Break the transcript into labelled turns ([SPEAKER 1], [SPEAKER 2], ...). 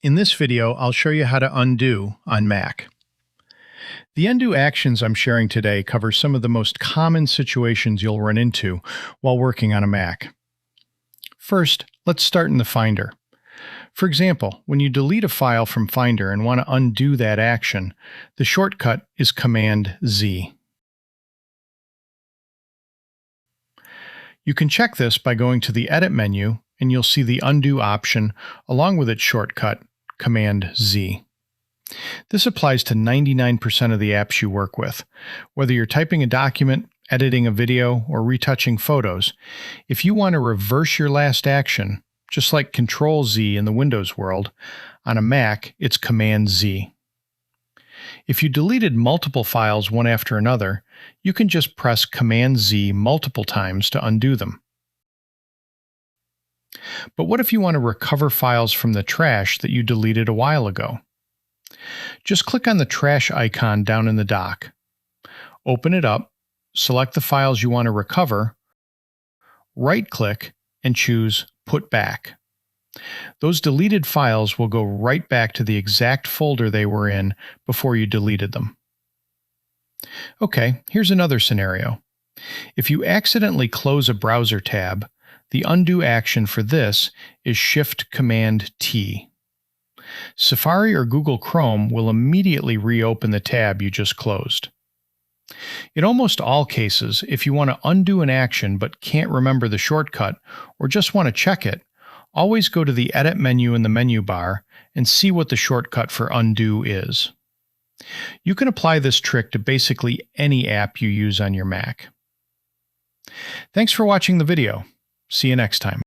[SPEAKER 1] In this video, I'll show you how to undo on Mac. The undo actions I'm sharing today cover some of the most common situations you'll run into while working on a Mac. First, let's start in the Finder. For example, when you delete a file from Finder and want to undo that action, the shortcut is Command-Z. You can check this by going to the Edit menu, and you'll see the Undo option along with its shortcut, Command-Z. This applies to 99% of the apps you work with. Whether you're typing a document, editing a video, or retouching photos, if you want to reverse your last action, just like Control-Z in the Windows world, on a Mac, it's Command-Z. If you deleted multiple files one after another, you can just press Command-Z multiple times to undo them. But what if you want to recover files from the trash that you deleted a while ago? Just click on the trash icon down in the dock. Open it up, select the files you want to recover, right-click, and choose Put Back. Those deleted files will go right back to the exact folder they were in before you deleted them. Okay, here's another scenario. If you accidentally close a browser tab, the undo action for this is Shift-Command-T. Safari or Google Chrome will immediately reopen the tab you just closed. In almost all cases, if you want to undo an action but can't remember the shortcut or just want to check it, always go to the Edit menu in the menu bar and see what the shortcut for undo is. You can apply this trick to basically any app you use on your Mac. Thanks for watching the video. See you next time.